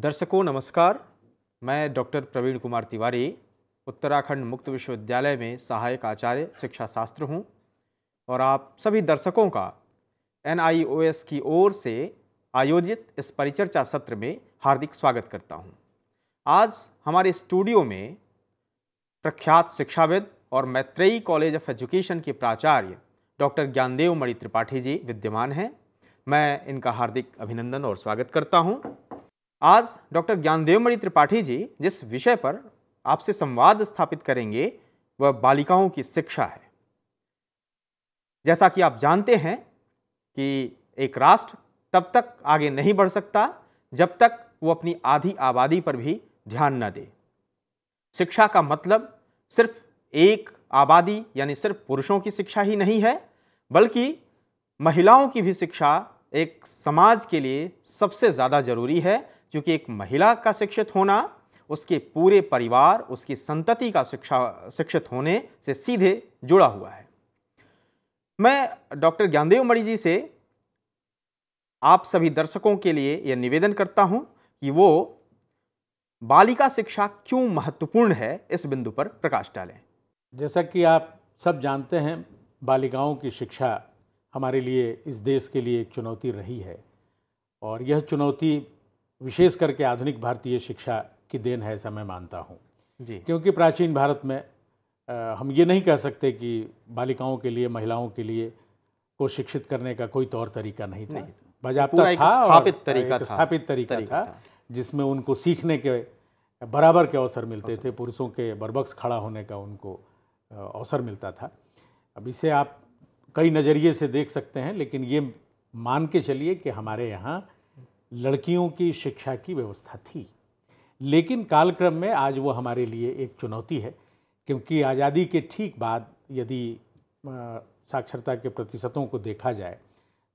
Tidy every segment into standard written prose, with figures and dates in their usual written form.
दर्शकों नमस्कार। मैं डॉक्टर प्रवीण कुमार तिवारी उत्तराखंड मुक्त विश्वविद्यालय में सहायक आचार्य शिक्षा शास्त्र हूँ और आप सभी दर्शकों का NIOS की ओर से आयोजित इस परिचर्चा सत्र में हार्दिक स्वागत करता हूँ। आज हमारे स्टूडियो में प्रख्यात शिक्षाविद और मैत्रेयी कॉलेज ऑफ एजुकेशन के प्राचार्य डॉक्टर ज्ञानदेव मणि त्रिपाठी जी विद्यमान हैं। मैं इनका हार्दिक अभिनंदन और स्वागत करता हूँ। आज डॉक्टर ज्ञानदेव मणि त्रिपाठी जी जिस विषय पर आपसे संवाद स्थापित करेंगे वह बालिकाओं की शिक्षा है। जैसा कि आप जानते हैं कि एक राष्ट्र तब तक आगे नहीं बढ़ सकता जब तक वो अपनी आधी आबादी पर भी ध्यान न दे। शिक्षा का मतलब सिर्फ एक आबादी यानी सिर्फ पुरुषों की शिक्षा ही नहीं है, बल्कि महिलाओं की भी शिक्षा एक समाज के लिए सबसे ज़्यादा जरूरी है, क्योंकि एक महिला का शिक्षित होना उसके पूरे परिवार, उसकी संतति का शिक्षित होने से सीधे जुड़ा हुआ है। मैं डॉक्टर ज्ञानदेव मणि जी से आप सभी दर्शकों के लिए यह निवेदन करता हूं कि वो बालिका शिक्षा क्यों महत्वपूर्ण है इस बिंदु पर प्रकाश डालें। जैसा कि आप सब जानते हैं, बालिकाओं की शिक्षा हमारे लिए, इस देश के लिए एक चुनौती रही है और यह चुनौती विशेष करके आधुनिक भारतीय शिक्षा की देन है, ऐसा मैं मानता हूँ जी। क्योंकि प्राचीन भारत में हम ये नहीं कह सकते कि बालिकाओं के लिए, महिलाओं के लिए को शिक्षित करने का कोई तौर तरीका नहीं था। बाज़ाब्ता था, स्थापित तरीका था जिसमें उनको सीखने के बराबर के अवसर मिलते थे, पुरुषों के बरबक्स खड़ा होने का उनको अवसर मिलता था। अब इसे आप कई नज़रिए से देख सकते हैं, लेकिन ये मान के चलिए कि हमारे यहाँ लड़कियों की शिक्षा की व्यवस्था थी, लेकिन कालक्रम में आज वो हमारे लिए एक चुनौती है। क्योंकि आज़ादी के ठीक बाद यदि साक्षरता के प्रतिशतों को देखा जाए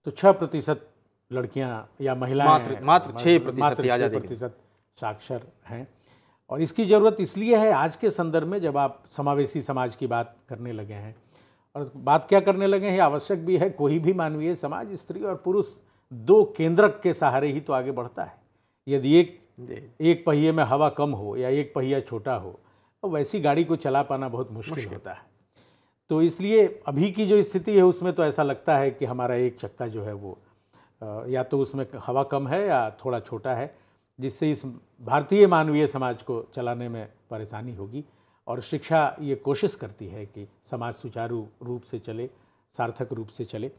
तो 6% लड़कियां या महिलाएं, मात्र 6% साक्षर हैं। और इसकी ज़रूरत इसलिए है आज के संदर्भ में, जब आप समावेशी समाज की बात करने लगे हैं। और बात क्या करने लगे हैं, आवश्यक भी है। कोई भी मानवीय समाज स्त्री और पुरुष दो केंद्रक के सहारे ही तो आगे बढ़ता है। यदि एक पहिए में हवा कम हो या एक पहिया छोटा हो तो वैसी गाड़ी को चला पाना बहुत मुश्किल होता है। तो इसलिए अभी की जो स्थिति है उसमें तो ऐसा लगता है कि हमारा एक चक्का जो है वो या तो उसमें हवा कम है या थोड़ा छोटा है, जिससे इस भारतीय मानवीय समाज को चलाने में परेशानी होगी। और शिक्षा ये कोशिश करती है कि समाज सुचारू रूप से चले, सार्थक रूप से चले।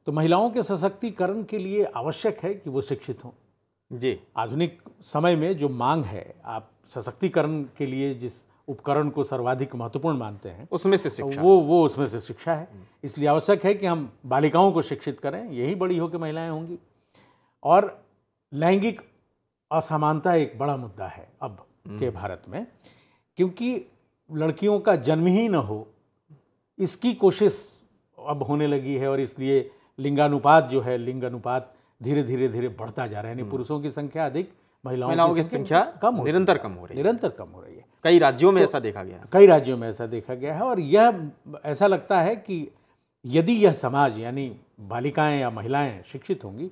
तो महिलाओं के सशक्तिकरण के लिए आवश्यक है कि वो शिक्षित हों जी। आधुनिक समय में जो मांग है, आप सशक्तिकरण के लिए जिस उपकरण को सर्वाधिक महत्वपूर्ण मानते हैं उसमें से शिक्षा, वो उसमें से शिक्षा है। इसलिए आवश्यक है कि हम बालिकाओं को शिक्षित करें, यही बड़ी होकर महिलाएं होंगी। और लैंगिक असमानता एक बड़ा मुद्दा है अब के भारत में, क्योंकि लड़कियों का जन्म ही न हो इसकी कोशिश अब होने लगी है। और इसलिए लिंगानुपात जो है, लिंग अनुपात धीरे धीरे बढ़ता जा रहा है। यानी पुरुषों की संख्या अधिक, महिलाओं की संख्या निरंतर कम हो रही है। कई राज्यों में ऐसा देखा गया है। और यह ऐसा लगता है कि यदि यह समाज यानी बालिकाएं या महिलाएं शिक्षित होंगी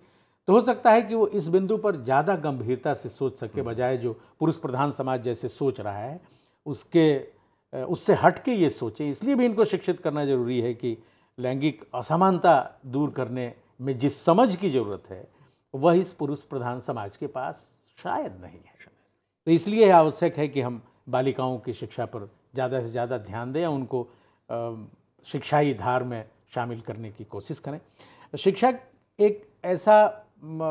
तो हो सकता है कि वो इस बिंदु पर ज़्यादा गंभीरता से सोच सके, बजाय जो पुरुष प्रधान समाज जैसे सोच रहा है उससे हट के ये सोचे। इसलिए भी इनको शिक्षित करना जरूरी है कि लैंगिक असमानता दूर करने में जिस समझ की ज़रूरत है वह इस पुरुष प्रधान समाज के पास शायद नहीं है। तो इसलिए आवश्यक है कि हम बालिकाओं की शिक्षा पर ज़्यादा से ज़्यादा ध्यान दें, उनको शिक्षाई धार में शामिल करने की कोशिश करें। शिक्षा एक ऐसा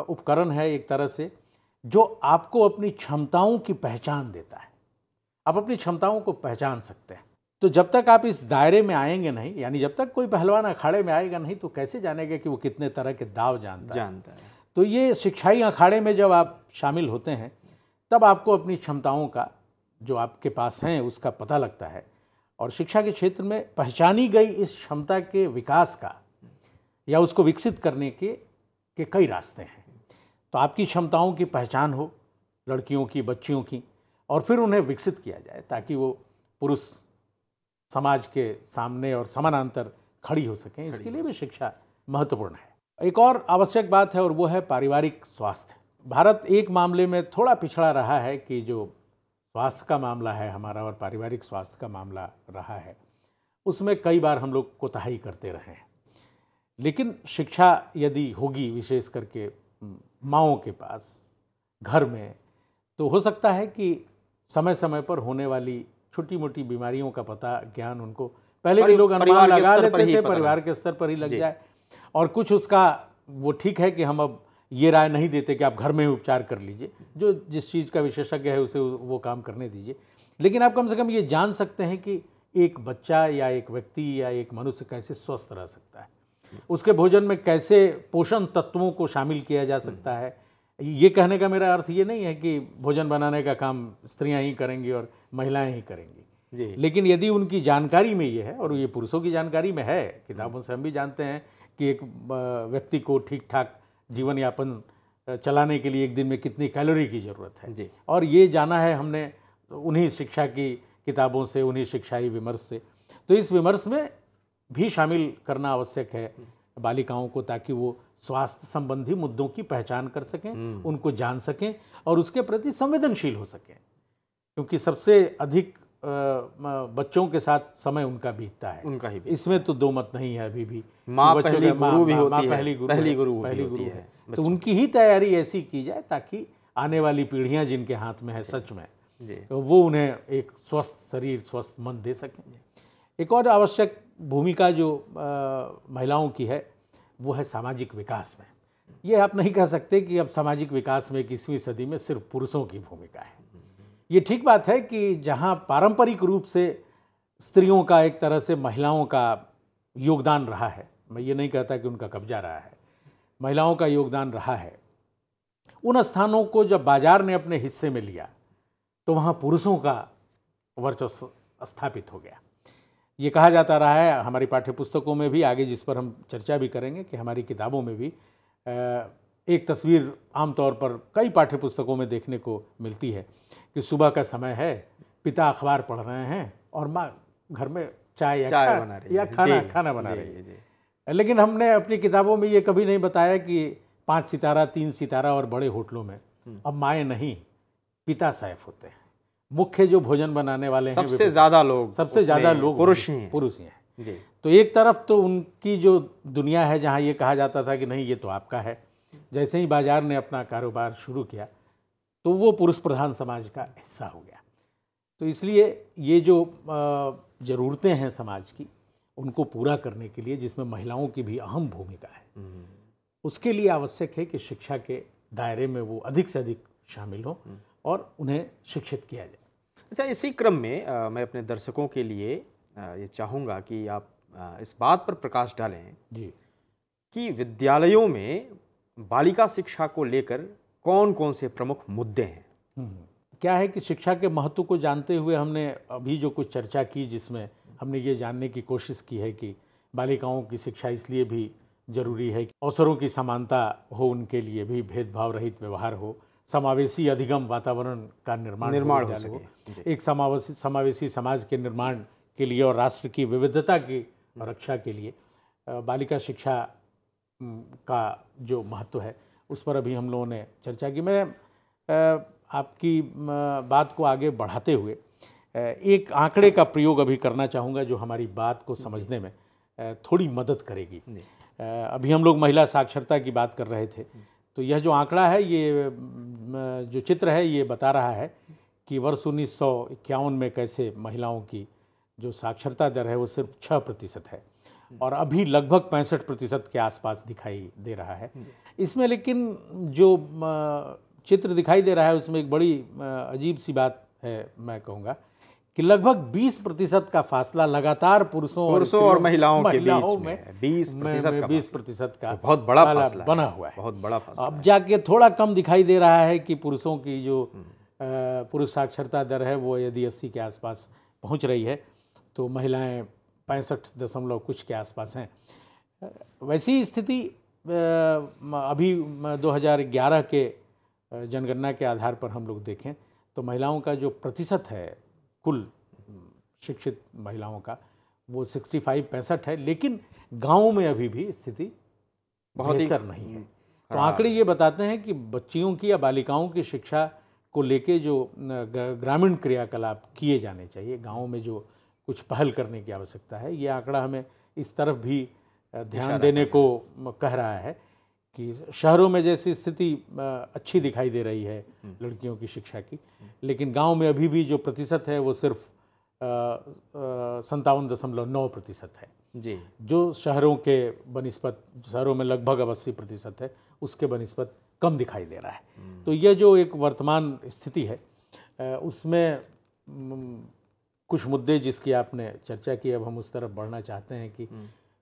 उपकरण है एक तरह से जो आपको अपनी क्षमताओं की पहचान देता है। आप अपनी क्षमताओं को पहचान सकते हैं। तो जब तक आप इस दायरे में आएंगे नहीं, यानी जब तक कोई पहलवान अखाड़े में आएगा नहीं, तो कैसे जानेगा कि वो कितने तरह के दाव जानता है। तो ये शिक्षाई अखाड़े में जब आप शामिल होते हैं तब आपको अपनी क्षमताओं का जो आपके पास हैं उसका पता लगता है। और शिक्षा के क्षेत्र में पहचानी गई इस क्षमता के विकास का या उसको विकसित करने के कई रास्ते हैं। तो आपकी क्षमताओं की पहचान हो, लड़कियों की, बच्चियों की, और फिर उन्हें विकसित किया जाए ताकि वो पुरुष समाज के सामने और समानांतर खड़ी हो सकें। इसके लिए भी शिक्षा महत्वपूर्ण है। एक और आवश्यक बात है और वो है पारिवारिक स्वास्थ्य। भारत एक मामले में थोड़ा पिछड़ा रहा है कि जो स्वास्थ्य का मामला है हमारा और पारिवारिक स्वास्थ्य का मामला रहा है, उसमें कई बार हम लोग कोताही करते रहे हैं। लेकिन शिक्षा यदि होगी विशेष करके माँओं के पास घर में, तो हो सकता है कि समय समय पर होने वाली छोटी मोटी बीमारियों का पता ज्ञान उनको पहले भी लोग अनुमान लगा लेते थे, परिवार के स्तर पर ही लग जाए। और कुछ उसका वो ठीक है कि हम अब ये राय नहीं देते कि आप घर में ही उपचार कर लीजिए, जो जिस चीज़ का विशेषज्ञ है उसे वो काम करने दीजिए, लेकिन आप कम से कम ये जान सकते हैं कि एक बच्चा या एक व्यक्ति या एक मनुष्य कैसे स्वस्थ रह सकता है, उसके भोजन में कैसे पोषण तत्वों को शामिल किया जा सकता है। ये कहने का मेरा अर्थ ये नहीं है कि भोजन बनाने का काम स्त्रियां ही करेंगी और महिलाएं ही करेंगी, लेकिन यदि उनकी जानकारी में ये है, और ये पुरुषों की जानकारी में है, किताबों से हम भी जानते हैं कि एक व्यक्ति को ठीक ठाक जीवन यापन चलाने के लिए एक दिन में कितनी कैलोरी की ज़रूरत है, और ये जाना है हमने उन्हीं शिक्षा की किताबों से, उन्हीं शिक्षाई विमर्श से। तो इस विमर्श में भी शामिल करना आवश्यक है बालिकाओं को, ताकि वो स्वास्थ्य संबंधी मुद्दों की पहचान कर सकें, उनको जान सकें और उसके प्रति संवेदनशील हो सकें, क्योंकि सबसे अधिक बच्चों के साथ समय उनका बीतता है, उनका ही इसमें तो दो मत नहीं है। अभी भी माँ पहली गुरु भी होती है, पहली गुरु है, तो उनकी ही तैयारी ऐसी की जाए ताकि आने वाली पीढ़ियां जिनके हाथ में है सच में, तो वो उन्हें एक स्वस्थ शरीर स्वस्थ मन दे सकें। एक और आवश्यक भूमिका जो महिलाओं की है वो है सामाजिक विकास में। ये आप नहीं कह सकते कि अब सामाजिक विकास में 21वीं सदी में सिर्फ पुरुषों की भूमिका है। ये ठीक बात है कि जहाँ पारंपरिक रूप से स्त्रियों का एक तरह से महिलाओं का योगदान रहा है, मैं ये नहीं कहता कि उनका कब्जा रहा है, महिलाओं का योगदान रहा है, उन स्थानों को जब बाजार ने अपने हिस्से में लिया तो वहाँ पुरुषों का वर्चस्व स्थापित हो गया। ये कहा जाता रहा है हमारी पाठ्यपुस्तकों में भी, आगे जिस पर हम चर्चा भी करेंगे, कि हमारी किताबों में भी एक तस्वीर आमतौर पर कई पाठ्यपुस्तकों में देखने को मिलती है कि सुबह का समय है, पिता अखबार पढ़ रहे हैं और माँ घर में चाय बना रही है या खाना बना रही है। लेकिन हमने अपनी किताबों में ये कभी नहीं बताया कि 5 सितारा 3 सितारा और बड़े होटलों में अब माएँ नहीं, पिता सैफ होते हैं। मुख्य जो भोजन बनाने वाले हैं सबसे ज़्यादा लोग पुरुष ही हैं। तो एक तरफ तो उनकी जो दुनिया है जहाँ ये कहा जाता था कि नहीं ये तो आपका है, जैसे ही बाजार ने अपना कारोबार शुरू किया तो वो पुरुष प्रधान समाज का हिस्सा हो गया। तो इसलिए ये जो ज़रूरतें हैं समाज की, उनको पूरा करने के लिए, जिसमें महिलाओं की भी अहम भूमिका है, उसके लिए आवश्यक है कि शिक्षा के दायरे में वो अधिक से अधिक शामिल हों और उन्हें शिक्षित किया जाए। अच्छा, इसी क्रम में मैं अपने दर्शकों के लिए ये चाहूँगा कि आप इस बात पर प्रकाश डालें कि विद्यालयों में बालिका शिक्षा को लेकर कौन कौन से प्रमुख मुद्दे हैं। क्या है कि शिक्षा के महत्व को जानते हुए हमने अभी जो कुछ चर्चा की, जिसमें हमने ये जानने की कोशिश की है कि बालिकाओं की शिक्षा इसलिए भी जरूरी है कि अवसरों की समानता हो, उनके लिए भी भेदभाव रहित व्यवहार हो, समावेशी अधिगम वातावरण का निर्माण हो सके, एक समावेशी समाज के निर्माण के लिए और राष्ट्र की विविधता की रक्षा के लिए बालिका शिक्षा का जो महत्व है उस पर अभी हम लोगों ने चर्चा की। मैं आपकी बात को आगे बढ़ाते हुए एक आंकड़े का प्रयोग अभी करना चाहूँगा जो हमारी बात को समझने में थोड़ी मदद करेगी। अभी हम लोग महिला साक्षरता की बात कर रहे थे, तो यह जो आंकड़ा है, ये जो चित्र है, ये बता रहा है कि वर्ष 1951 में कैसे महिलाओं की जो साक्षरता दर है वो सिर्फ 6% है और अभी लगभग 65% के आसपास दिखाई दे रहा है। इसमें लेकिन जो चित्र दिखाई दे रहा है उसमें एक बड़ी अजीब सी बात है, मैं कहूँगा कि लगभग 20% का फासला लगातार पुरुषों और महिलाओं के बीच में 20% का बहुत बड़ा फासला बना हुआ है। बहुत बड़ा फासला अब जाके थोड़ा कम दिखाई दे रहा है कि पुरुषों की जो पुरुष साक्षरता दर है वो यदि 80 के आसपास पहुंच रही है तो महिलाएं 65 कुछ के आसपास हैं। वैसी स्थिति अभी 2011 के जनगणना के आधार पर हम लोग देखें तो महिलाओं का जो प्रतिशत है कुल शिक्षित महिलाओं का वो 65 है, लेकिन गाँव में अभी भी स्थिति बेहतर नहीं है। तो आंकड़े ये बताते हैं कि बच्चियों की या बालिकाओं की शिक्षा को लेके जो ग्रामीण क्रियाकलाप किए जाने चाहिए, गाँव में जो कुछ पहल करने की आवश्यकता है, ये आंकड़ा हमें इस तरफ भी ध्यान देने को कह रहा है कि शहरों में जैसी स्थिति अच्छी दिखाई दे रही है लड़कियों की शिक्षा की, लेकिन गांव में अभी भी जो प्रतिशत है वो सिर्फ 57.9% है जी, जो शहरों के बनिस्बत, शहरों में लगभग 80% है, उसके बनिस्बत कम दिखाई दे रहा है। तो यह जो एक वर्तमान स्थिति है उसमें कुछ मुद्दे जिसकी आपने चर्चा की, अब हम उस तरफ बढ़ना चाहते हैं कि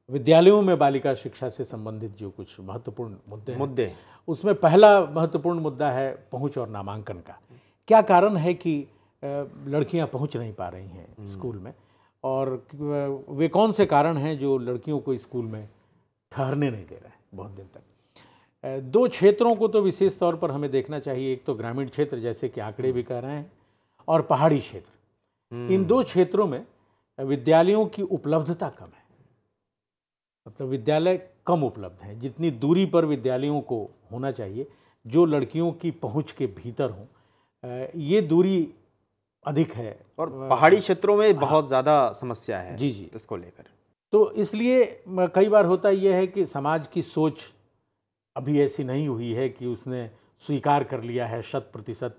विद्यालयों में बालिका शिक्षा से संबंधित जो कुछ महत्वपूर्ण मुद्दे हैं, उसमें पहला महत्वपूर्ण मुद्दा है पहुंच और नामांकन का। क्या कारण है कि लड़कियां पहुंच नहीं पा रही हैं स्कूल में, और वे कौन से कारण हैं जो लड़कियों को स्कूल में ठहरने नहीं दे रहे हैं बहुत दिन तक। दो क्षेत्रों को तो विशेष तौर पर हमें देखना चाहिए, एक तो ग्रामीण क्षेत्र जैसे कि आंकड़े भी कह रहे हैं, और पहाड़ी क्षेत्र। इन दो क्षेत्रों में विद्यालयों की उपलब्धता कम है, मतलब विद्यालय कम उपलब्ध हैं। जितनी दूरी पर विद्यालयों को होना चाहिए जो लड़कियों की पहुंच के भीतर हों, ये दूरी अधिक है, और पहाड़ी क्षेत्रों में बहुत ज़्यादा समस्या है जी जी इसको लेकर। तो इसलिए कई बार होता यह है कि समाज की सोच अभी ऐसी नहीं हुई है कि उसने स्वीकार कर लिया है 100%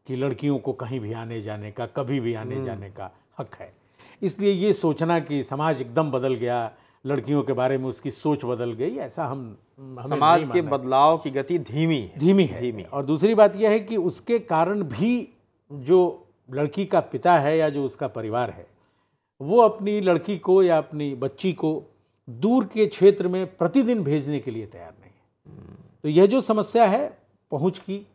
कि लड़कियों को कहीं भी आने जाने का, कभी भी आने जाने का हक है। इसलिए ये सोचना कि समाज एकदम बदल गया, लड़कियों के बारे में उसकी सोच बदल गई, ऐसा हमें समाज के बदलाव की गति धीमी है। और दूसरी बात यह है कि उसके कारण भी जो लड़की का पिता है या जो उसका परिवार है, वो अपनी लड़की को या अपनी बच्ची को दूर के क्षेत्र में प्रतिदिन भेजने के लिए तैयार नहीं है। तो यह जो समस्या है पहुंच की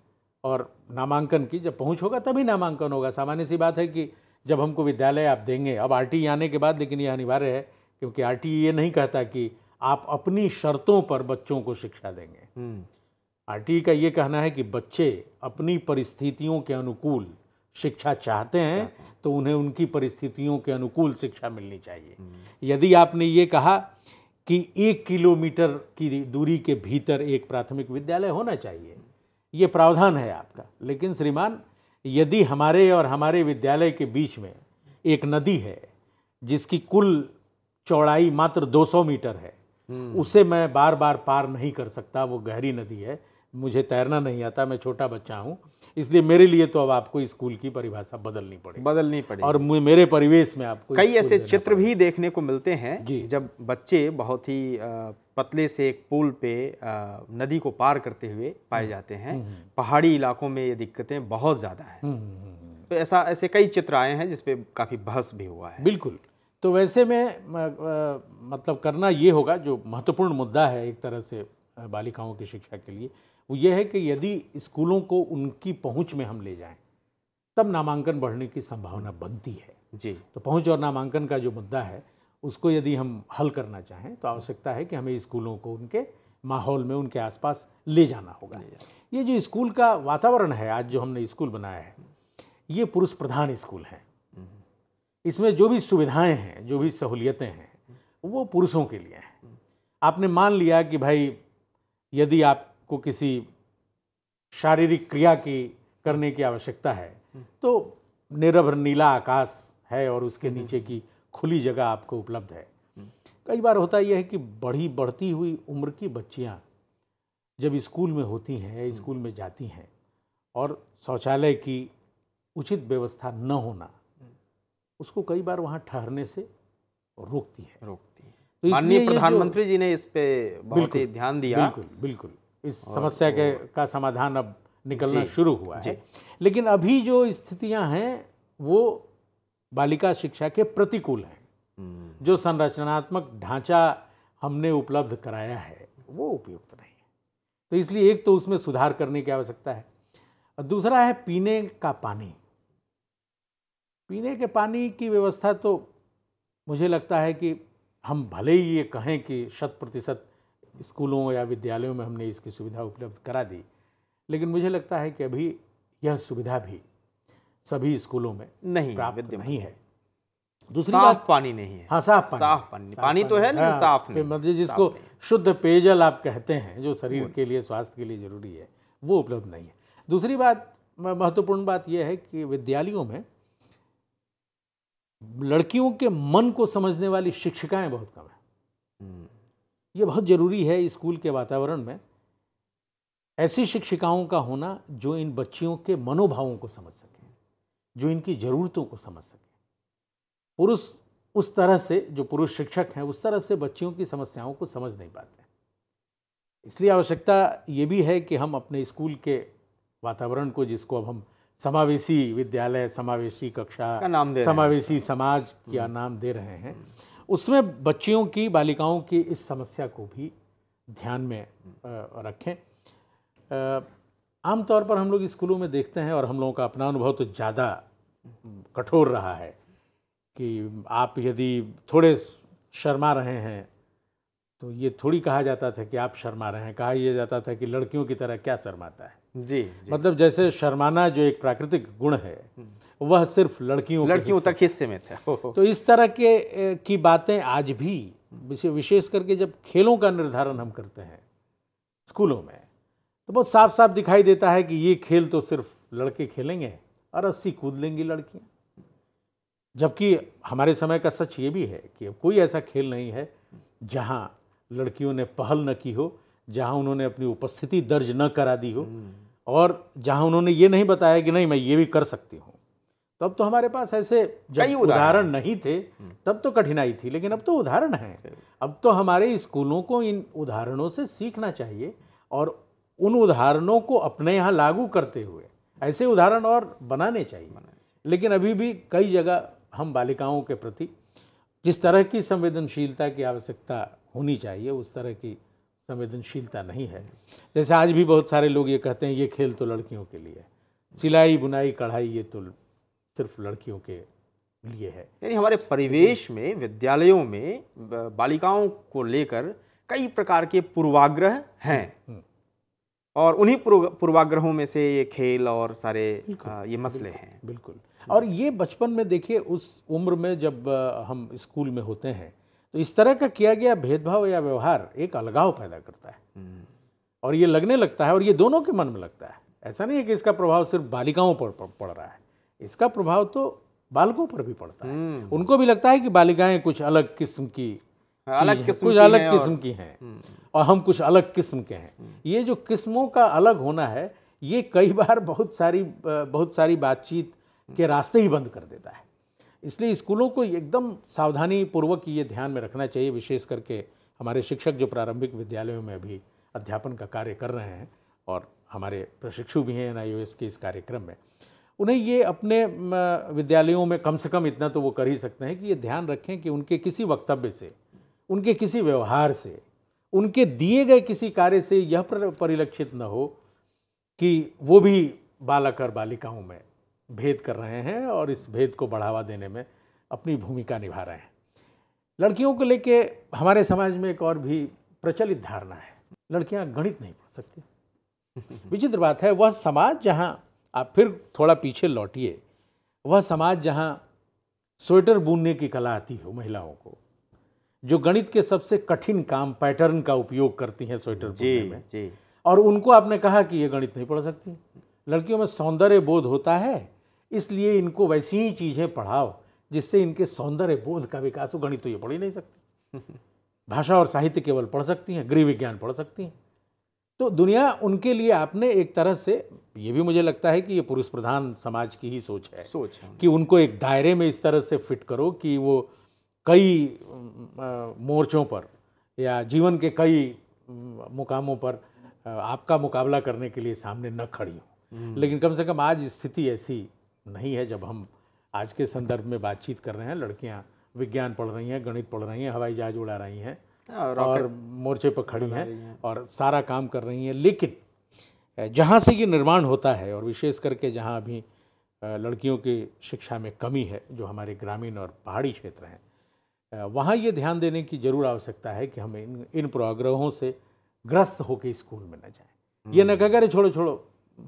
और नामांकन की, जब पहुंच होगा तभी नामांकन होगा। सामान्य सी बात है कि जब हमको विद्यालय आप देंगे, अब आरटीई आने के बाद, लेकिन यह अनिवार्य है क्योंकि आरटीई ये नहीं कहता कि आप अपनी शर्तों पर बच्चों को शिक्षा देंगे। आरटीई का ये कहना है कि बच्चे अपनी परिस्थितियों के अनुकूल शिक्षा चाहते हैं तो उन्हें उनकी परिस्थितियों के अनुकूल शिक्षा मिलनी चाहिए। यदि आपने ये कहा कि 1 किलोमीटर की दूरी के भीतर एक प्राथमिक विद्यालय होना चाहिए, ये प्रावधान है आपका, लेकिन श्रीमान यदि हमारे और हमारे विद्यालय के बीच में एक नदी है जिसकी कुल चौड़ाई मात्र 200 मीटर है, उसे मैं बार बार पार नहीं कर सकता, वो गहरी नदी है, मुझे तैरना नहीं आता, मैं छोटा बच्चा हूँ, इसलिए मेरे लिए तो अब आपको स्कूल की परिभाषा बदलनी पड़ेगी और मेरे परिवेश में आपको कई ऐसे चित्र भी देखने को मिलते हैं जब बच्चे बहुत ही पतले से एक पुल पे नदी को पार करते हुए पाए जाते हैं। पहाड़ी इलाकों में ये दिक्कतें बहुत ज़्यादा हैं। तो ऐसे कई चित्र आए हैं जिसपे काफ़ी बहस भी हुआ है। बिल्कुल। तो वैसे में मतलब करना ये होगा, जो महत्वपूर्ण मुद्दा है एक तरह से बालिकाओं की शिक्षा के लिए, वो ये है कि यदि स्कूलों को उनकी पहुंच में हम ले जाएं तब नामांकन बढ़ने की संभावना बनती है जी। तो पहुंच और नामांकन का जो मुद्दा है उसको यदि हम हल करना चाहें तो आवश्यकता है कि हमें स्कूलों को उनके माहौल में, उनके आसपास ले जाना होगा। ये जो स्कूल का वातावरण है, आज जो हमने स्कूल बनाया है, ये पुरुष प्रधान स्कूल है। इसमें जो भी सुविधाएं हैं, जो भी सहूलियतें हैं, वो पुरुषों के लिए हैं। आपने मान लिया कि भाई यदि आपको किसी शारीरिक क्रिया की करने की आवश्यकता है तो निरभ्र नीला आकाश है और उसके नीचे की खुली जगह आपको उपलब्ध है। कई बार होता यह है कि बढ़ती हुई उम्र की बच्चियां जब स्कूल में होती हैं, स्कूल में जाती हैं और शौचालय की उचित व्यवस्था न होना उसको कई बार वहाँ ठहरने से रोकती है। तो माननीय प्रधानमंत्री जी ने इस पे बहुत ही ध्यान दिया। बिल्कुल इस समस्या का समाधान अब निकलना शुरू हुआ है। लेकिन अभी जो स्थितियां हैं वो बालिका शिक्षा के प्रतिकूल हैं। जो संरचनात्मक ढांचा हमने उपलब्ध कराया है वो उपयुक्त नहीं है, तो इसलिए एक तो उसमें सुधार करने की आवश्यकता है। और दूसरा है पीने का पानी। पीने के पानी की व्यवस्था तो मुझे लगता है कि हम भले ही ये कहें कि 100% स्कूलों या विद्यालयों में हमने इसकी सुविधा उपलब्ध करा दी, लेकिन मुझे लगता है कि अभी यह सुविधा भी सभी स्कूलों में प्राप्त नहीं है। दूसरी साफ बात, पानी नहीं है। हाँ साफ पानी, साफ पानी, पानी तो है लेकिन हाँ, साफ नहीं, मतलब जिसको साफ नहीं। शुद्ध पेयजल आप कहते हैं, जो शरीर के लिए, स्वास्थ्य के लिए जरूरी है, वो उपलब्ध नहीं है। दूसरी बात, महत्वपूर्ण बात यह है कि विद्यालयों में लड़कियों के मन को समझने वाली शिक्षिकाएं बहुत कम है। ये बहुत जरूरी है स्कूल के वातावरण में ऐसी शिक्षिकाओं का होना जो इन बच्चियों के मनोभावों को समझ सके, जो इनकी ज़रूरतों को समझ सके। पुरुष उस तरह से, जो पुरुष शिक्षक हैं, उस तरह से बच्चियों की समस्याओं को समझ नहीं पाते। इसलिए आवश्यकता ये भी है कि हम अपने स्कूल के वातावरण को, जिसको अब हम समावेशी विद्यालय, समावेशी कक्षा, समावेशी समाज का नाम दे रहे हैं, उसमें बच्चियों की, बालिकाओं की इस समस्या को भी ध्यान में रखें। आमतौर पर हम लोग स्कूलों में देखते हैं, और हम लोगों का अपना अनुभव तो ज़्यादा कठोर रहा है, कि आप यदि थोड़े शर्मा रहे हैं तो ये थोड़ी कहा जाता था कि आप शर्मा रहे हैं, कहा यह जाता था कि लड़कियों की तरह क्या शर्माता है। जी। मतलब जैसे शर्माना जो एक प्राकृतिक गुण है, वह सिर्फ लड़कियों तक हिस्से में था। तो इस तरह की बातें आज भी, विशेष करके जब खेलों का निर्धारण हम करते हैं स्कूलों में, तो बहुत साफ साफ दिखाई देता है कि ये खेल तो सिर्फ लड़के खेलेंगे और रस्सी कूद लेंगी लड़कियां। जबकि हमारे समय का सच ये भी है कि कोई ऐसा खेल नहीं है जहां लड़कियों ने पहल न की हो, जहां उन्होंने अपनी उपस्थिति दर्ज न करा दी हो, और जहां उन्होंने ये नहीं बताया कि नहीं मैं ये भी कर सकती हूँ। तब तो हमारे पास ऐसे जब उदाहरण नहीं थे, तब तो कठिनाई थी, लेकिन अब तो उदाहरण हैं। अब तो हमारे स्कूलों को इन उदाहरणों से सीखना चाहिए, और उन उदाहरणों को अपने यहाँ लागू करते हुए ऐसे उदाहरण और बनाने चाहिए। लेकिन अभी भी कई जगह हम बालिकाओं के प्रति जिस तरह की संवेदनशीलता की आवश्यकता होनी चाहिए, उस तरह की संवेदनशीलता नहीं है। जैसे आज भी बहुत सारे लोग ये कहते हैं ये खेल तो लड़कियों के लिए, सिलाई बुनाई कढ़ाई ये तो सिर्फ लड़कियों के लिए है। यानी हमारे परिवेश में, विद्यालयों में बालिकाओं को लेकर कई प्रकार के पूर्वाग्रह हैं, और उन्हीं पूर्वाग्रहों में से ये खेल और सारे ये मसले हैं। बिल्कुल। और ये बचपन में देखिए, उस उम्र में जब हम स्कूल में होते हैं, तो इस तरह का किया गया भेदभाव या व्यवहार एक अलगाव पैदा करता है, और ये लगने लगता है, और ये दोनों के मन में लगता है। ऐसा नहीं है कि इसका प्रभाव सिर्फ बालिकाओं पर पड़ रहा है, इसका प्रभाव तो बालकों पर भी पड़ता है। उनको भी लगता है कि बालिकाएं कुछ अलग किस्म की, कुछ अलग किस्म की हैं, और हम कुछ अलग किस्म के हैं। ये जो किस्मों का अलग होना है, ये कई बार बहुत सारी बातचीत के रास्ते ही बंद कर देता है। इसलिए स्कूलों को एकदम सावधानी पूर्वक ये ध्यान में रखना चाहिए, विशेष करके हमारे शिक्षक जो प्रारंभिक विद्यालयों में भी अध्यापन का कार्य कर रहे हैं, और हमारे प्रशिक्षु भी हैं NIOS के इस कार्यक्रम में, उन्हें ये अपने विद्यालयों में कम से कम इतना तो वो कर ही सकते हैं कि ये ध्यान रखें कि उनके किसी वक्तव्य से, उनके किसी व्यवहार से, उनके दिए गए किसी कार्य से यह परिलक्षित न हो कि वो भी बालक और बालिकाओं में भेद कर रहे हैं, और इस भेद को बढ़ावा देने में अपनी भूमिका निभा रहे हैं। लड़कियों को लेके हमारे समाज में एक और भी प्रचलित धारणा है, लड़कियां गणित नहीं पढ़ सकती। विचित्र बात है, वह समाज जहां, आप फिर थोड़ा पीछे लौटिए, वह समाज जहां स्वेटर बुनने की कला आती हो महिलाओं को, जो गणित के सबसे कठिन काम पैटर्न का उपयोग करती हैं स्वेटर बुनने में, और उनको आपने कहा कि ये गणित नहीं पढ़ सकती। लड़कियों में सौंदर्य बोध होता है, इसलिए इनको वैसी ही चीज़ें पढ़ाओ जिससे इनके सौंदर्य बोध का विकास हो। गणित तो ये पढ़ ही नहीं सकती, भाषा और साहित्य केवल पढ़ सकती हैं, गृह विज्ञान पढ़ सकती हैं। तो दुनिया उनके लिए आपने एक तरह से, ये भी मुझे लगता है कि ये पुरुष प्रधान समाज की ही सोच है कि उनको एक दायरे में इस तरह से फिट करो कि वो कई मोर्चों पर या जीवन के कई मुकामों पर आपका मुकाबला करने के लिए सामने न खड़ी हो। लेकिन कम से कम आज स्थिति ऐसी नहीं है। जब हम आज के संदर्भ में बातचीत कर रहे हैं, लड़कियां विज्ञान पढ़ रही हैं, गणित पढ़ रही हैं, हवाई जहाज उड़ा रही हैं और मोर्चे पर खड़ी हैं और सारा काम कर रही हैं। लेकिन जहाँ से ये निर्माण होता है, और विशेष करके जहाँ अभी लड़कियों की शिक्षा में कमी है, जो हमारे ग्रामीण और पहाड़ी क्षेत्र हैं, वहाँ ये ध्यान देने की जरूर आवश्यकता है कि हम इन पूर्वाग्रहों से ग्रस्त होकर स्कूल में न जाएं। ये न कह करे छोड़ो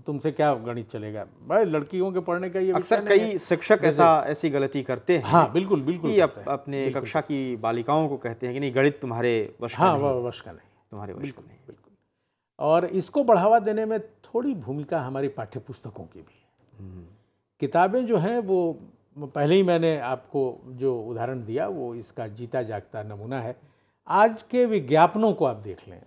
तुमसे क्या गणित चलेगा। भाई लड़कियों के पढ़ने का ये अक्सर कई शिक्षक ऐसी गलती करते हैं। हाँ बिल्कुल बिल्कुल कि अपने कक्षा की बालिकाओं को कहते हैं कि नहीं, गणित तुम्हारे वश का नहीं, वह वश का नहीं, तुम्हारे वश का नहीं। बिल्कुल। और इसको बढ़ावा देने में थोड़ी भूमिका हमारी पाठ्य पुस्तकों की भी है। किताबें जो हैं वो पहले ही मैंने आपको जो उदाहरण दिया वो इसका जीता जागता नमूना है। आज के विज्ञापनों को आप देख लें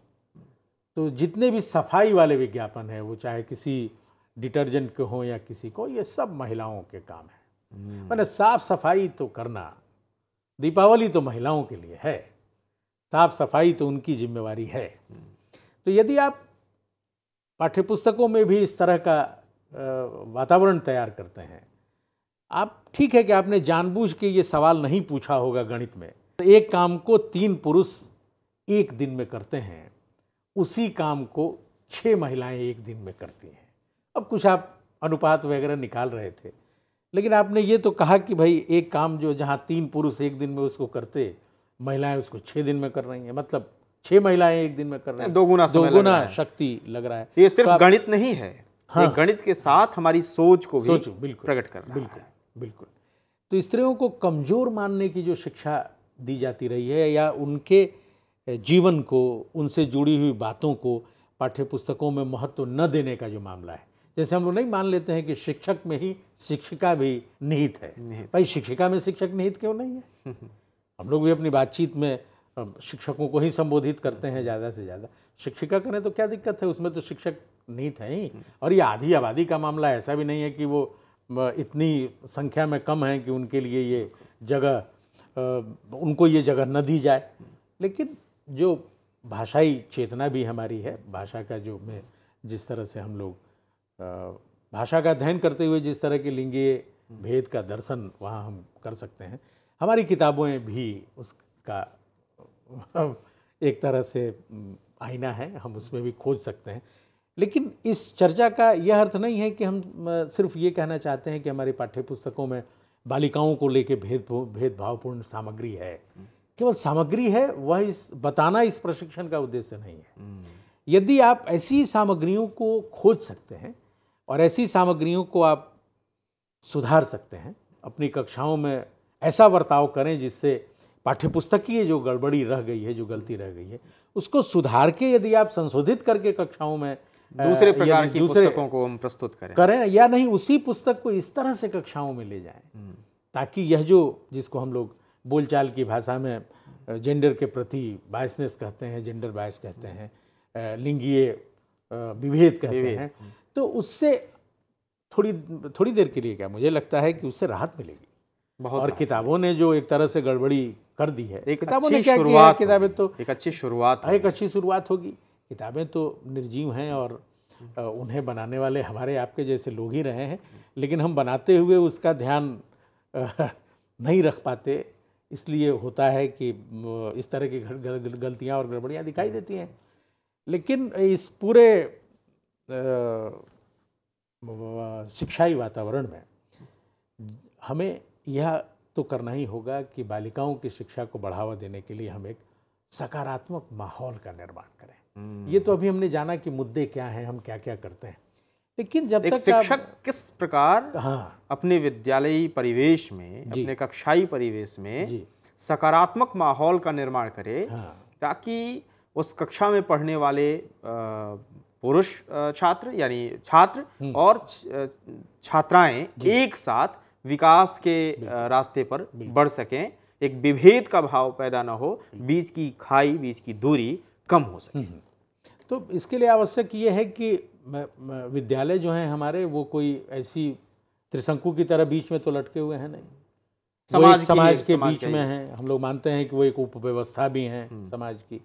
तो जितने भी सफाई वाले विज्ञापन हैं, वो चाहे किसी डिटर्जेंट के हों या किसी को, ये सब महिलाओं के काम है। मैंने साफ सफाई तो करना, दीपावली तो महिलाओं के लिए है, साफ सफाई तो उनकी जिम्मेवारी है। तो यदि आप पाठ्यपुस्तकों में भी इस तरह का वातावरण तैयार करते हैं, आप ठीक है कि आपने जानबूझ के ये सवाल नहीं पूछा होगा गणित में, तो एक काम को 3 पुरुष एक दिन में करते हैं, उसी काम को 6 महिलाएं एक दिन में करती हैं। अब कुछ आप अनुपात वगैरह निकाल रहे थे, लेकिन आपने ये तो कहा कि भाई एक काम जो जहाँ 3 पुरुष एक दिन में उसको करते, महिलाएं उसको 6 दिन में कर रही हैं, मतलब 6 महिलाएं एक दिन में कर रही हैं, 2 गुना शक्ति लग रहा है। ये सिर्फ गणित नहीं है, हाँ, ये गणित के साथ हमारी सोच को भी प्रकट करना है। बिल्कुल। तो स्त्रियों को कमजोर मानने की जो शिक्षा दी जाती रही है, या उनके जीवन को, उनसे जुड़ी हुई बातों को पाठ्यपुस्तकों में महत्व न देने का जो मामला है, जैसे हम लोग नहीं मान लेते हैं कि शिक्षक में ही शिक्षिका भी निहित है। भाई शिक्षिका में शिक्षक निहित क्यों नहीं है? हम लोग भी अपनी बातचीत में शिक्षकों को ही संबोधित करते हैं ज़्यादा से ज़्यादा। शिक्षिका करें तो क्या दिक्कत है, उसमें तो शिक्षक निहित है ही। और ये आधी आबादी का मामला ऐसा भी नहीं है कि वो इतनी संख्या में कम है कि उनके लिए ये जगह, उनको ये जगह न दी जाए। लेकिन जो भाषाई चेतना भी हमारी है, भाषा का जो में जिस तरह से हम लोग भाषा का अध्ययन करते हुए जिस तरह के लिंगीय भेद का दर्शन वहाँ हम कर सकते हैं, हमारी किताबें भी उसका एक तरह से आईना है, हम उसमें भी खोज सकते हैं। लेकिन इस चर्चा का यह अर्थ नहीं है कि हम सिर्फ ये कहना चाहते हैं कि हमारी पाठ्यपुस्तकों में बालिकाओं को लेके भेदभावपूर्ण सामग्री है। केवल सामग्री है, वह बताना इस प्रशिक्षण का उद्देश्य नहीं है। यदि आप ऐसी सामग्रियों को खोज सकते हैं और ऐसी सामग्रियों को आप सुधार सकते हैं, अपनी कक्षाओं में ऐसा बर्ताव करें जिससे पाठ्यपुस्तकीय जो गड़बड़ी रह गई है, जो गलती रह गई है, उसको सुधार के यदि आप संशोधित करके कक्षाओं में दूसरे प्रकार की पुस्तकों को हम प्रस्तुत करें या नहीं, उसी पुस्तक को इस तरह से कक्षाओं में ले जाएं ताकि यह जो जिसको हम लोग बोलचाल की भाषा में जेंडर के प्रति बायसनेस कहते हैं, जेंडर बायस कहते हैं, लिंगीय विभेद कहते हैं, तो उससे थोड़ी देर के लिए क्या मुझे लगता है कि उससे राहत मिलेगी। और किताबों ने जो एक तरह से गड़बड़ी कर दी है, किताबों ने क्या किया, किताबें तो एक अच्छी शुरुआत होगी। किताबें तो निर्जीव हैं और उन्हें बनाने वाले हमारे आपके जैसे लोग ही रहे हैं, लेकिन हम बनाते हुए उसका ध्यान नहीं रख पाते, इसलिए होता है कि इस तरह की गलतियां और गड़बड़ियां दिखाई देती हैं। लेकिन इस पूरे शिक्षाई वातावरण में हमें यह तो करना ही होगा कि बालिकाओं की शिक्षा को बढ़ावा देने के लिए हम एक सकारात्मक माहौल का निर्माण करें। ये तो अभी हमने जाना कि मुद्दे क्या हैं, हम क्या क्या करते हैं, लेकिन जब तक शिक्षक किस प्रकार अपने विद्यालयी परिवेश में, अपने कक्षाई परिवेश में सकारात्मक माहौल का निर्माण करे, ताकि उस कक्षा में पढ़ने वाले पुरुष छात्र यानी छात्र और छात्राएं एक साथ विकास के रास्ते पर बढ़ सकें, एक विभेद का भाव पैदा ना हो, बीच की खाई, बीच की दूरी कम हो सके। तो इसके लिए आवश्यक ये है कि विद्यालय जो हैं हमारे, वो कोई ऐसी त्रिशंकु की तरह बीच में तो लटके हुए हैं नहीं, समाज के बीच में हैं। हम लोग मानते हैं कि वो एक उपव्यवस्था भी हैं समाज की।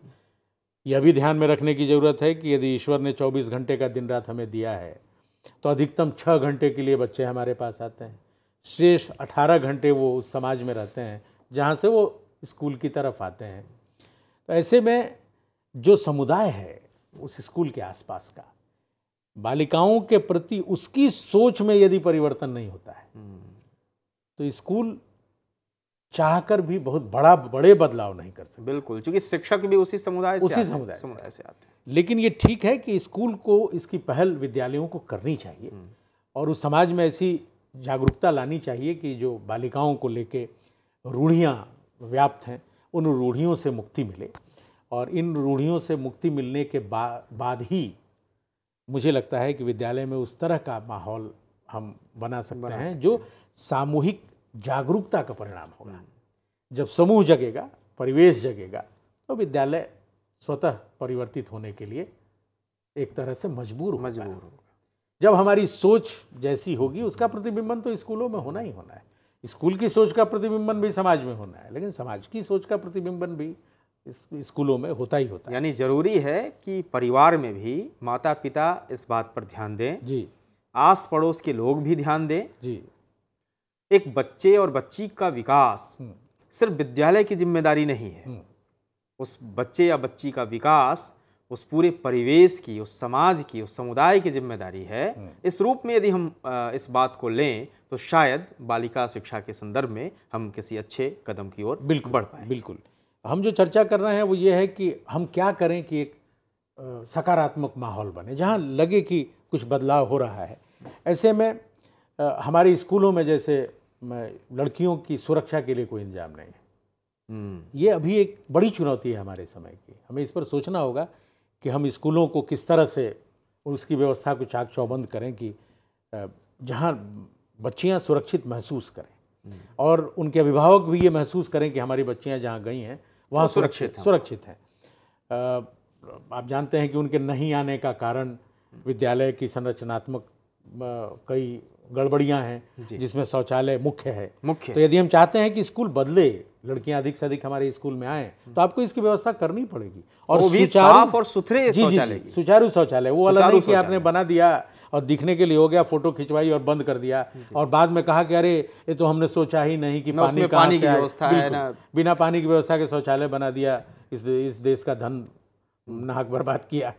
यह भी ध्यान में रखने की ज़रूरत है कि यदि ईश्वर ने 24 घंटे का दिन रात हमें दिया है, तो अधिकतम 6 घंटे के लिए बच्चे हमारे पास आते हैं, शेष 18 घंटे वो उस समाज में रहते हैं जहाँ से वो स्कूल की तरफ आते हैं। तो ऐसे में जो समुदाय है उस स्कूल के आसपास का, बालिकाओं के प्रति उसकी सोच में यदि परिवर्तन नहीं होता है, तो स्कूल चाहकर भी बहुत बड़े बदलाव नहीं कर सकते। बिल्कुल, क्योंकि शिक्षक भी उसी समुदाय से आते हैं। लेकिन ये ठीक है कि स्कूल को इसकी पहल विद्यालयों को करनी चाहिए और उस समाज में ऐसी जागरूकता लानी चाहिए कि जो बालिकाओं को लेके रूढ़ियाँ व्याप्त हैं, उन रूढ़ियों से मुक्ति मिले। और इन रूढ़ियों से मुक्ति मिलने के बाद ही मुझे लगता है कि विद्यालय में उस तरह का माहौल हम बना सकते हैं जो सामूहिक जागरूकता का परिणाम होगा। जब समूह जगेगा, परिवेश जगेगा, तो विद्यालय स्वतः परिवर्तित होने के लिए एक तरह से मजबूर होगा। जब हमारी सोच जैसी होगी उसका प्रतिबिंबन तो स्कूलों में होना ही होना है। स्कूल की सोच का प्रतिबिंबन भी समाज में होना है, लेकिन समाज की सोच का प्रतिबिंबन भी स्कूलों में होता ही होता है। यानी जरूरी है कि परिवार में भी माता पिता इस बात पर ध्यान दें जी, आस पड़ोस के लोग भी ध्यान दें जी। एक बच्चे और बच्ची का विकास सिर्फ विद्यालय की जिम्मेदारी नहीं है। उस बच्चे या बच्ची का विकास उस पूरे परिवेश की, उस समाज की, उस समुदाय की जिम्मेदारी है। इस रूप में यदि हम इस बात को लें तो शायद बालिका शिक्षा के संदर्भ में हम किसी अच्छे कदम की ओर बढ़ पाएं। बिल्कुल। हम जो चर्चा कर रहे हैं वो ये है कि हम क्या करें कि एक सकारात्मक माहौल बने, जहाँ लगे कि कुछ बदलाव हो रहा है। ऐसे में हमारे स्कूलों में जैसे लड़कियों की सुरक्षा के लिए कोई इंतजाम नहीं है। ये अभी एक बड़ी चुनौती है हमारे समय की। हमें इस पर सोचना होगा कि हम स्कूलों को किस तरह से उसकी व्यवस्था को चाक चौबंद करें कि जहाँ बच्चियाँ सुरक्षित महसूस करें और उनके अभिभावक भी ये महसूस करें कि हमारी बच्चियाँ जहाँ गई हैं वहाँ सुरक्षित हैं। आप जानते हैं कि उनके नहीं आने का कारण विद्यालय की संरचनात्मक कई गड़बड़ियाँ हैं जिसमें शौचालय मुख्य है। तो यदि हम चाहते हैं कि स्कूल बदले, लड़कियां अधिक से अधिक हमारे स्कूल में आएँ, तो आपको इसकी व्यवस्था करनी पड़ेगी। और वो भी साफ और सुथरे शौचालय, सुचारू शौचालय। वो वाला नहीं कि आपने बना दिया और दिखने के लिए हो गया, फोटो खिंचवाई और बंद कर दिया और बाद में कहा कि अरे ये तो हमने सोचा ही नहीं कि पानी की व्यवस्था है ना, बिना पानी की व्यवस्था के शौचालय बना दिया, इस देश का धन नाहक बर्बाद किया।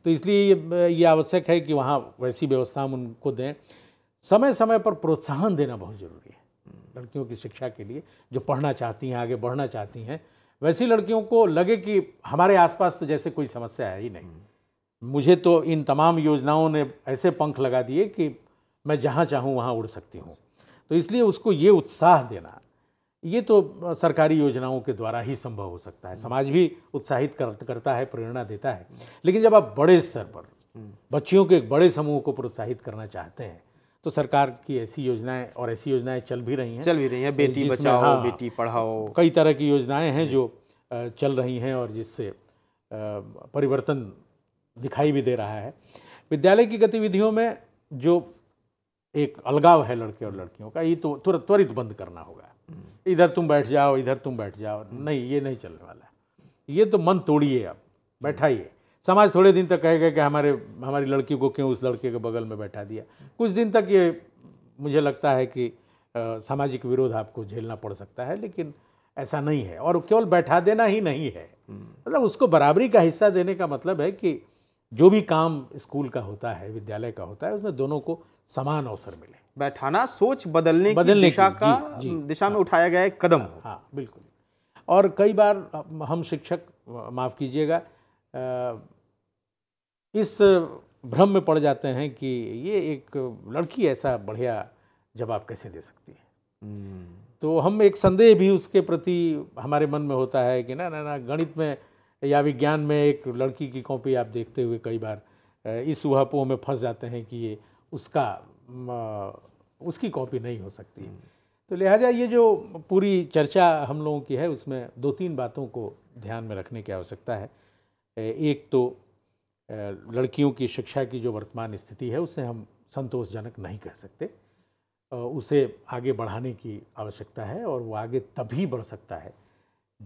तो इसलिए ये आवश्यक है कि वहाँ वैसी व्यवस्था हम उनको दें। समय समय पर प्रोत्साहन देना बहुत ज़रूरी है लड़कियों की शिक्षा के लिए, जो पढ़ना चाहती हैं, आगे बढ़ना चाहती हैं। वैसी लड़कियों को लगे कि हमारे आसपास तो जैसे कोई समस्या है ही नहीं। मुझे तो इन तमाम योजनाओं ने ऐसे पंख लगा दिए कि मैं जहाँ चाहूँ वहाँ उड़ सकती हूँ। तो इसलिए उसको ये उत्साह देना, ये तो सरकारी योजनाओं के द्वारा ही संभव हो सकता है। समाज भी उत्साहित करता है, प्रेरणा देता है। लेकिन जब आप बड़े स्तर पर बच्चियों के एक बड़े समूह को प्रोत्साहित करना चाहते हैं तो सरकार की ऐसी योजनाएं चल भी रही हैं। बेटी बचाओ, बेटी पढ़ाओ, कई तरह की योजनाएं हैं जो चल रही हैं और जिससे परिवर्तन दिखाई भी दे रहा है। विद्यालय की गतिविधियों में जो एक अलगाव है लड़के और लड़कियों का, ये तो त्वरित बंद करना होगा। इधर तुम बैठ जाओ, इधर तुम बैठ जाओ, नहीं, ये नहीं चलने वाला। ये तो मन तोड़िए, अब बैठाइए। समाज थोड़े दिन तक कहेगा कि हमारी लड़की को क्यों उस लड़के के बगल में बैठा दिया। कुछ दिन तक ये मुझे लगता है कि सामाजिक विरोध आपको झेलना पड़ सकता है, लेकिन ऐसा नहीं है। और केवल बैठा देना ही नहीं है, मतलब उसको बराबरी का हिस्सा देने का मतलब है कि जो भी काम स्कूल का होता है, विद्यालय का होता है, उसमें दोनों को समान अवसर मिले। बैठाना सोच बदलने की दिशा में उठाया गया एक कदम हो। हाँ, बिल्कुल। और कई बार हम शिक्षक, माफ़ कीजिएगा, इस भ्रम में पड़ जाते हैं कि ये एक लड़की ऐसा बढ़िया जवाब कैसे दे सकती है। तो हम एक संदेह भी उसके प्रति हमारे मन में होता है कि ना गणित में या विज्ञान में एक लड़की की कॉपी आप देखते हुए कई बार इस ऊहापोह में फंस जाते हैं कि ये उसकी कॉपी नहीं हो सकती। तो लिहाजा ये जो पूरी चर्चा हम लोगों की है उसमें 2-3 बातों को ध्यान में रखने की आवश्यकता है। एक तो लड़कियों की शिक्षा की जो वर्तमान स्थिति है उसे हम संतोषजनक नहीं कह सकते, उसे आगे बढ़ाने की आवश्यकता है। और वो आगे तभी बढ़ सकता है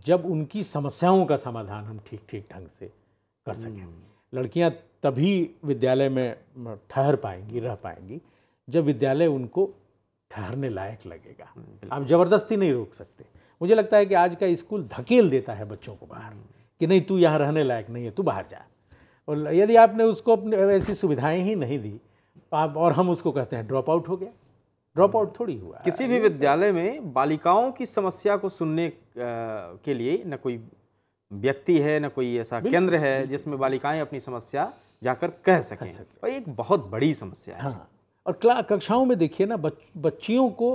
जब उनकी समस्याओं का समाधान हम ठीक ढंग से कर सकें। लड़कियां तभी विद्यालय में ठहर पाएंगी, रह पाएंगी, जब विद्यालय उनको ठहरने लायक लगेगा। आप ज़बरदस्ती नहीं रोक सकते। मुझे लगता है कि आज का स्कूल धकेल देता है बच्चों को बाहर कि नहीं, तू यहाँ रहने लायक नहीं है, तू बाहर जा। और यदि आपने उसको अपनी ऐसी सुविधाएं ही नहीं दी, आप और हम उसको कहते हैं ड्रॉप आउट हो गया, ड्रॉप आउट थोड़ी हुआ। किसी भी विद्यालय में बालिकाओं की समस्या को सुनने के लिए न कोई व्यक्ति है, न कोई ऐसा केंद्र है जिसमें बालिकाएं अपनी समस्या जाकर कह सकें। और एक बहुत बड़ी समस्या है। हाँ, और कक्षाओं में देखिए ना, बच्चियों को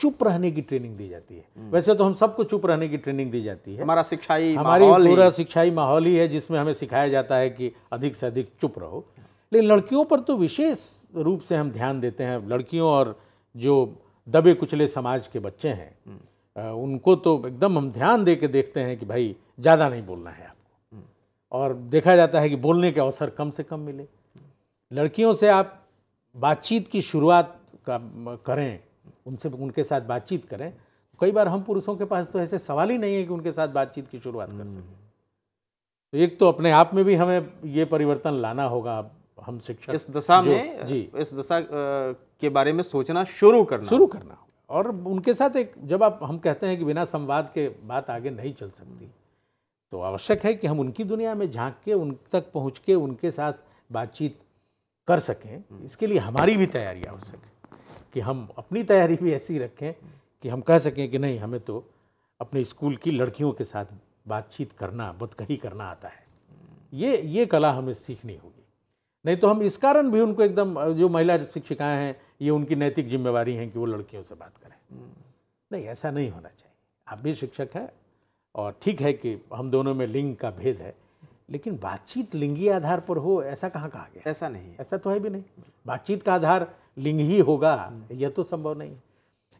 चुप रहने की ट्रेनिंग दी जाती है। वैसे तो हम सबको चुप रहने की ट्रेनिंग दी जाती है, हमारा शिक्षाई पूरा शिक्षाई माहौल ही है जिसमें हमें सिखाया जाता है कि अधिक से अधिक चुप रहो। लेकिन लड़कियों पर तो विशेष रूप से हम ध्यान देते हैं। लड़कियों और जो दबे कुचले समाज के बच्चे हैं उनको तो एकदम हम ध्यान दे के देखते हैं कि भाई ज़्यादा नहीं बोलना है आपको, और देखा जाता है कि बोलने के अवसर कम से कम मिले। लड़कियों से आप बातचीत की शुरुआत करें, उनके साथ बातचीत करें। कई बार हम पुरुषों के पास तो ऐसे सवाल ही नहीं है कि उनके साथ बातचीत की शुरुआत कर सकें। तो एक तो अपने आप में भी हमें ये परिवर्तन लाना होगा। हम शिक्षक इस दशा में इस दशा के बारे में सोचना शुरू करना और उनके साथ जब हम कहते हैं कि बिना संवाद के बात आगे नहीं चल सकती, तो आवश्यक है कि हम उनकी दुनिया में झांक के उन तक पहुंच के उनके साथ बातचीत कर सकें। इसके लिए हमारी भी तैयारी आवश्यक है कि हम अपनी तैयारी भी ऐसी रखें कि हम कह सकें कि नहीं, हमें तो अपने स्कूल की लड़कियों के साथ बातचीत करना, बतकही करना आता है। ये कला हमें सीखनी होगी। नहीं तो हम इस कारण भी उनको एकदम, जो महिला शिक्षिकाएं हैं ये उनकी नैतिक जिम्मेवारी है कि वो लड़कियों से बात करें। नहीं, ऐसा नहीं होना चाहिए। आप भी शिक्षक हैं और ठीक है कि हम दोनों में लिंग का भेद है, लेकिन बातचीत लिंगी आधार पर हो ऐसा कहाँ कहा गया? ऐसा नहीं है, ऐसा तो है भी नहीं। बातचीत का आधार लिंग ही होगा, यह तो संभव नहीं है।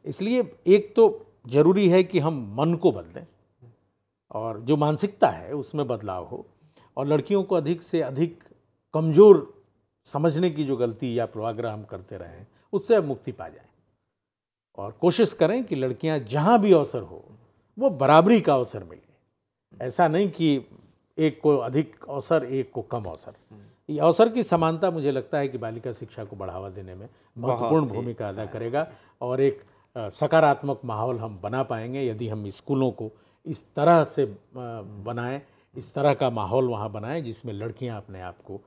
इसलिए एक तो जरूरी है कि हम मन को बदलें और जो मानसिकता है उसमें बदलाव हो, और लड़कियों को अधिक से अधिक कमज़ोर समझने की जो गलती या पूर्वाग्रह हम करते रहे हैं उससे अब मुक्ति पा जाएं, और कोशिश करें कि लड़कियां जहां भी अवसर हो वो बराबरी का अवसर मिले। ऐसा नहीं कि एक को अधिक अवसर, एक को कम अवसर। ये अवसर की समानता मुझे लगता है कि बालिका शिक्षा को बढ़ावा देने में महत्वपूर्ण भूमिका अदा करेगा, और एक सकारात्मक माहौल हम बना पाएंगे यदि हम स्कूलों को इस तरह से बनाएं, इस तरह का माहौल वहाँ बनाएं जिसमें लड़कियाँ अपने आप को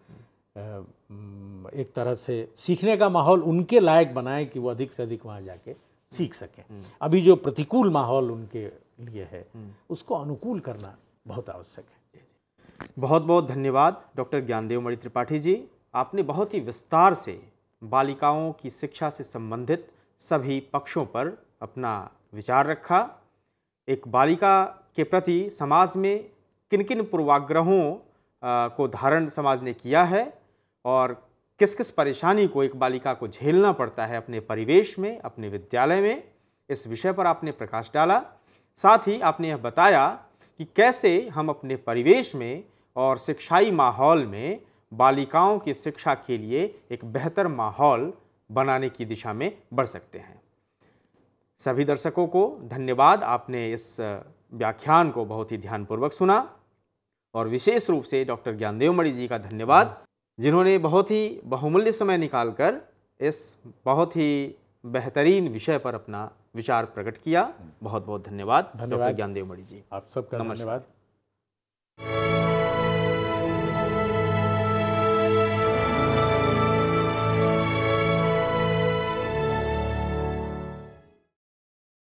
एक तरह से सीखने का माहौल उनके लायक बनाएं कि वो अधिक से अधिक वहाँ जाके सीख सकें। अभी जो प्रतिकूल माहौल उनके लिए है उसको अनुकूल करना बहुत आवश्यक है। बहुत बहुत धन्यवाद डॉक्टर ज्ञानदेव मणि त्रिपाठी जी। आपने बहुत ही विस्तार से बालिकाओं की शिक्षा से संबंधित सभी पक्षों पर अपना विचार रखा। एक बालिका के प्रति समाज में किन किन पूर्वाग्रहों को धारण समाज ने किया है और किस किस परेशानी को एक बालिका को झेलना पड़ता है अपने परिवेश में, अपने विद्यालय में, इस विषय पर आपने प्रकाश डाला। साथ ही आपने यह बताया कि कैसे हम अपने परिवेश में और शिक्षाई माहौल में बालिकाओं की शिक्षा के लिए एक बेहतर माहौल बनाने की दिशा में बढ़ सकते हैं। सभी दर्शकों को धन्यवाद, आपने इस व्याख्यान को बहुत ही ध्यानपूर्वक सुना, और विशेष रूप से डॉक्टर ज्ञानदेव मणि जी का धन्यवाद जिन्होंने बहुत ही बहुमूल्य समय निकालकर इस बहुत ही बेहतरीन विषय पर अपना विचार प्रकट किया। बहुत बहुत धन्यवाद डॉक्टर ज्ञानदेव मणि जी। आप सबका धन्यवाद।